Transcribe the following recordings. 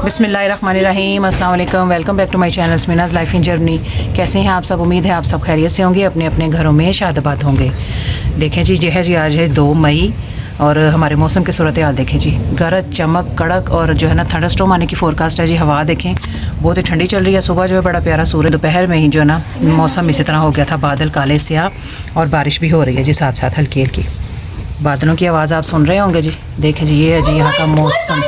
बिस्मिल्लाहिर्रहमानिर्रहीम, अस्सलाम वालेकुम, welcome back to my channel Sminaz life in journey. कैसे हैं आप सब? उम्मीद है आप सब खैरियत से होंगे, अपने अपने घरों में शादाबाद होंगे। देखें जी, जो है जी आज है 2 मई और हमारे मौसम की सूरत हाल देखें जी। गरज, चमक, कड़क और जो है ना थंडरस्टॉर्म आने की फ़ोरकास्ट है जी। हवा देखें बहुत ही ठंडी चल रही है। सुबह जो है बड़ा प्यारा सूरज, दोपहर में ही जो है ना मौसम इसी तरह हो गया था, बादल काले स्याह और बारिश भी हो रही है जी साथ साथ हल्की हल्की। बादलों की आवाज़ आप सुन रहे होंगे जी। देखें जी, ये है जी यहाँ का मौसम।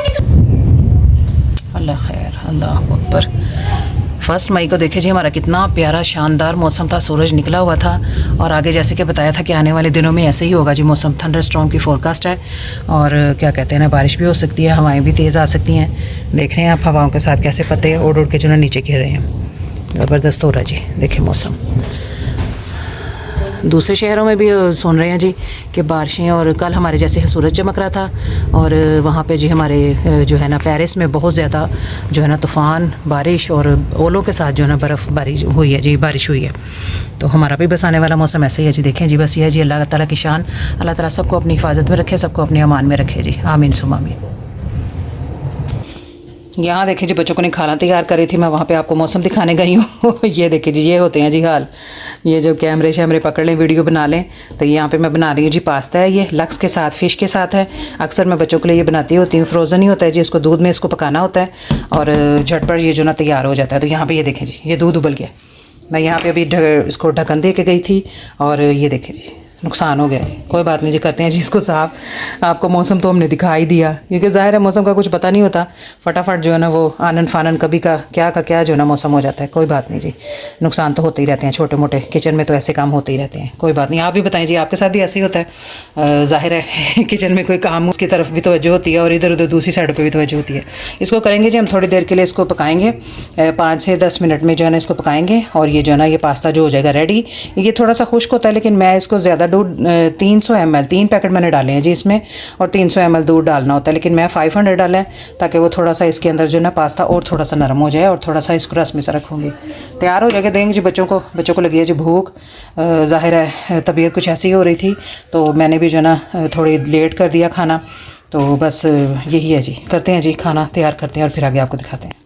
अल्लाह खैर, अल्लाह अकबर। 1 मई को देखे जी हमारा कितना प्यारा शानदार मौसम था, सूरज निकला हुआ था और आगे जैसे कि बताया था कि आने वाले दिनों में ऐसे ही होगा जी मौसम। थंडर स्टॉर्म की फ़ोरकास्ट है और क्या कहते हैं ना, बारिश भी हो सकती है, हवाएं भी तेज़ आ सकती हैं। देख रहे हैं आप हवाओं के साथ कैसे पत्ते उड़ उड़ के जो है नीचे गिर रहे हैं। ज़बरदस्त हो रहा है जी, देखें मौसम। दूसरे शहरों में भी सुन रहे हैं जी कि बारिशें, और कल हमारे जैसे सूरज चमक रहा था और वहाँ पे जी हमारे जो है ना पेरिस में बहुत ज़्यादा जो है ना तूफ़ान, बारिश और ओलों के साथ जो है ना बर्फ़बारी हुई है जी, बारिश हुई है। तो हमारा भी बस आने वाला मौसम ऐसे ही है जी। देखें जी, बस ये है जी, अल्लाह ताला की शान। अल्लाह ताला सबको अपनी हिफाजत में रखे, सबको अपने अमान में रखे जी, आमीन सुम आमीन। यहाँ देखिए जी, बच्चों को नहीं खाना तैयार करी थी मैं, वहाँ पे आपको मौसम दिखाने गई हूँ। ये देखिए जी, ये होते हैं जी हाल। ये जब कैमरे शैमरे पकड़ लें, वीडियो बना लें, तो यहाँ पे मैं बना रही हूँ जी पास्ता है, ये लक्स के साथ, फ़िश के साथ है। अक्सर मैं बच्चों के लिए ये बनाती होती हूँ, फ्रोज़न ही होता है जी, इसको दूध में इसको पकाना होता है और झटपट ये जो ना तैयार हो जाता है। तो यहाँ पर ये देखें जी, ये दूध उबल गया। मैं यहाँ पर अभी इसको ढक्कन दे के गई थी और ये देखें जी नुकसान हो गया। कोई बात नहीं जी, करते हैं जी इसको साफ़। आपको मौसम तो हमने दिखा ही दिया, क्योंकि ज़ाहिर है मौसम का कुछ पता नहीं होता, फटाफट जो है ना वो आनन फानन कभी का क्या जो है ना मौसम हो जाता है। कोई बात नहीं जी, नुकसान तो होते ही रहते हैं छोटे मोटे, किचन में तो ऐसे काम होते ही रहते हैं। कोई बात नहीं, आप भी बताएं जी, आपके साथ भी ऐसे ही होता है? ज़ाहिर है किचन में कोई काम, उसकी तरफ भी तवज्जो होती है और इधर उधर दूसरी साइड पर भी तवज्जो होती है। इसको करेंगे जी हम थोड़ी देर के लिए, इसको पकाएंगे 5 से 10 मिनट में जो है ना इसको पकाएंगे और ये जो है ना ये पास्ता जो हो जाएगा रेडी। ये थोड़ा सा खुश्क होता है, लेकिन मैं इसको ज़्यादा दूध 300 ml 3 पैकेट मैंने डाले हैं जी इसमें, और 300 ml दूध डालना होता है, लेकिन मैं 500 डाला है ताकि वो थोड़ा सा इसके अंदर जो है ना पास्ता और थोड़ा सा नरम हो जाए और थोड़ा सा इसको रस में से रखूँगी। तैयार हो जाएगा, देंगे जी बच्चों को लगी है जी भूख। ज़ाहिर है तबीयत कुछ ऐसी हो रही थी तो मैंने भी जो है ना थोड़ी लेट कर दिया खाना। तो बस यही है जी, करते हैं जी खाना तैयार करते हैं और फिर आगे आपको दिखाते हैं।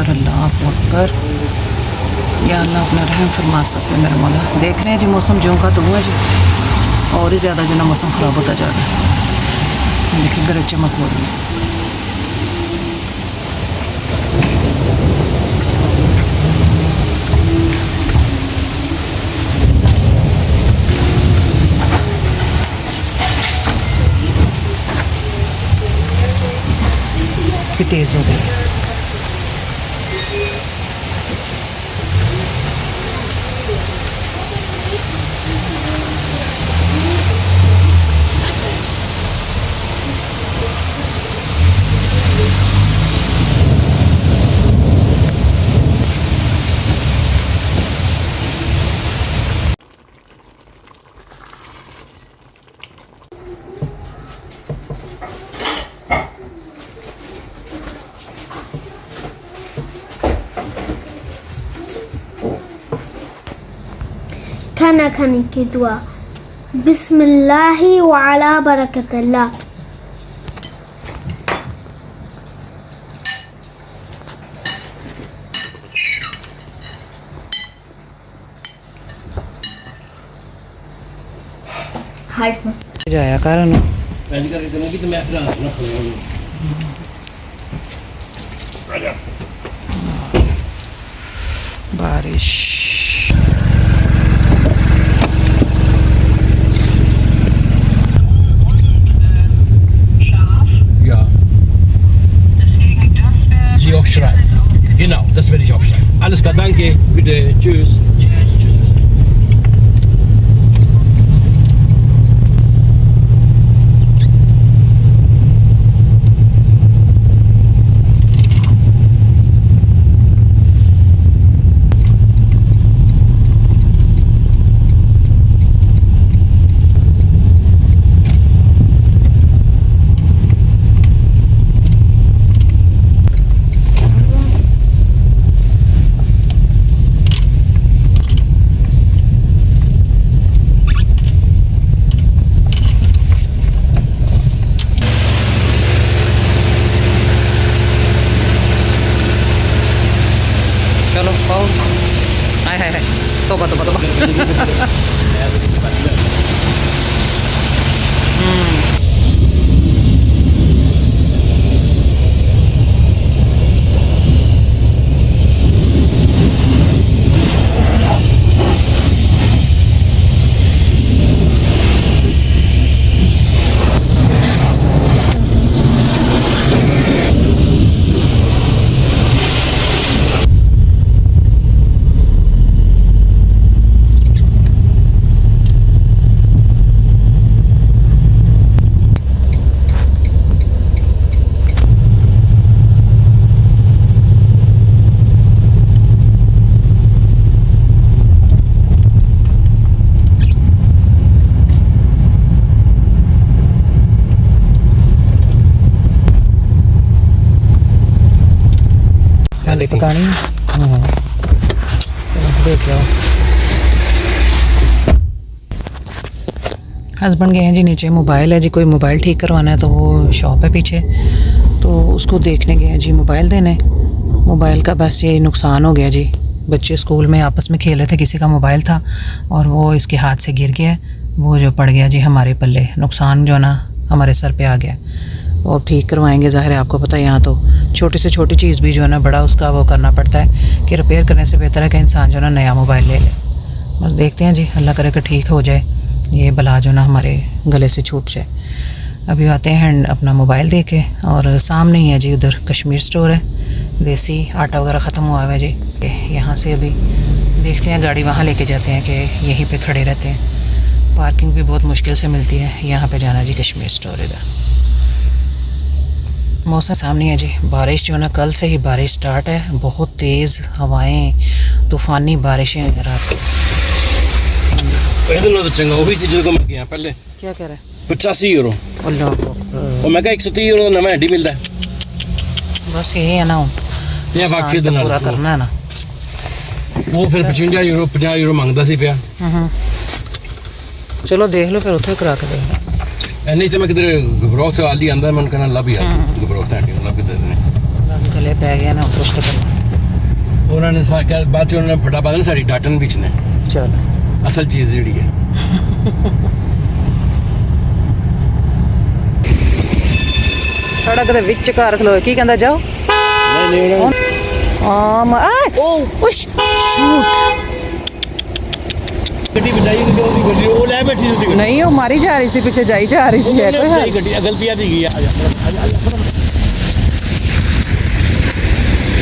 अल्लाह अकबर, या अल्लाह अपना रहम फरमा सकते मेरा मौला। देख रहे हैं जी मौसम जो का तो हुआ जी, और ही ज़्यादा जो ना मौसम ख़राब होता जा रहा है। देखिए गरज चमक हो रही है। कि तेज़ हो गई है। खाना खाने की दुआ। बिस्मिल्लाहि व अला बरकतिल्लाह। हाय इसमें जाया कारण बारिश। Genau, das werde ich aufschreiben. Alles klar, danke, bitte, tschüss. तोबा तोबा तोबा पता नहीं। देख लो हस्बैंड गए हैं जी नीचे, मोबाइल है जी, कोई मोबाइल ठीक करवाना है तो वो शॉप है पीछे, तो उसको देखने गए हैं जी, मोबाइल देने। मोबाइल का बस ये नुकसान हो गया जी, बच्चे स्कूल में आपस में खेल रहे थे, किसी का मोबाइल था और वो इसके हाथ से गिर गया, वो जो पड़ गया जी हमारे पल्ले, नुकसान जो ना हमारे सर पे आ गया। और ठीक करवाएंगे, ज़ाहिर है आपको पता है यहाँ तो छोटी से छोटी चीज़ भी जो है ना बड़ा उसका वो करना पड़ता है कि रिपेयर करने से बेहतर है कि इंसान जो ना नया मोबाइल ले ले। बस देखते हैं जी, अल्लाह करे कि ठीक हो जाए, ये बला जो ना हमारे गले से छूट जाए। अभी आते हैं अपना मोबाइल दे के, और सामने ही है जी उधर कश्मीर स्टोर है, देसी आटा वगैरह ख़त्म हुआ है जी। यहाँ से अभी देखते हैं, गाड़ी वहाँ लेके जाते हैं कि यहीं पे खड़े रहते हैं, पार्किंग भी बहुत मुश्किल से मिलती है। यहाँ पे जाना जी कश्मीर स्टोर इधर। मौसम सामने है जी, बारिश जो है ना कल से ही बारिश स्टार्ट है, बहुत तेज़ हवाएं, तूफ़ानी बारिशें रात को। तो चंगा वही से जो मैं गया पहले। क्या कह रहा है? 85 यूरो। अल्लाह और मैं कहा 130 यूरो का नवा हैंडी मिलता है। बस यही है ना, ते वाकई तो पूरा करना है ना। वो फिर 55 यूरो 50 यूरो मांगता सी पिया। चलो देख लो फिर उठे करा के देख लो। नहीं तो मैं किधर घबराहट से आली आंदा मन करना लब यार घबराहट है लब किधर ने गले पै गया ना कुछ तो करना। उन्होंने क्या बात उन्होंने फटाफट ना सारी डाटन बीच ने चलो असल चीज़ जी है। सड़क दे विच कार खलो की कहंदा जाओ नहीं शूट गड्डी बचाई वो ले बैठी थी नहीं, वो मारी जा रही सी, पीछे जाई जा रही सी। है कोई बचाई गड्डी गलती आती गई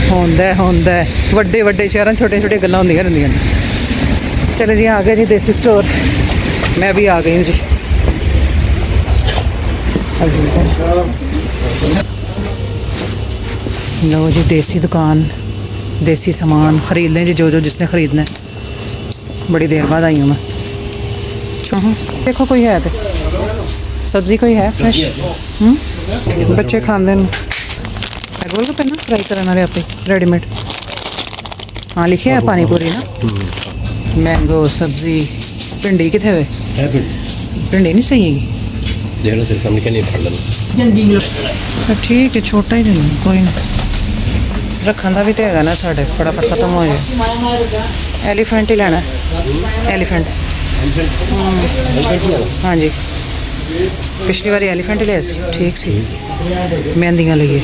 होंदा वड्डे वड्डे शहरों छोटे छोटे गल्लां होंदियां रहंदियां ने। चलो जी आ गए जी देसी स्टोर, मैं भी आ गई हूँ जी। लो जी देसी दुकान, देसी सामान ख़रीद लें जी, जो जिसने ख़रीदना है। बड़ी देर बाद आई हूँ मैं। देखो कोई है तो सब्ज़ी कोई है फ्रेश। बच्चे खाते हैं गोलगप्पे ना फ्राई करने वाले आपे रेडीमेड। हाँ लिखे है पानी पूरी ना, मैंगो सब्ज़ी। भिंडी कितने वे? भिंडी नहीं सही है। ठीक है छोटा ही देना, कोई नहीं रखने का भी तो है ना, साढ़े फटाफट खत्म हो जाए। एलीफेंट ही लेना है, एलीफेंट। हाँ जी पिछली बारी एलीफेंट ही लिया सी, ठीक सी। मेहंदियाँ लगी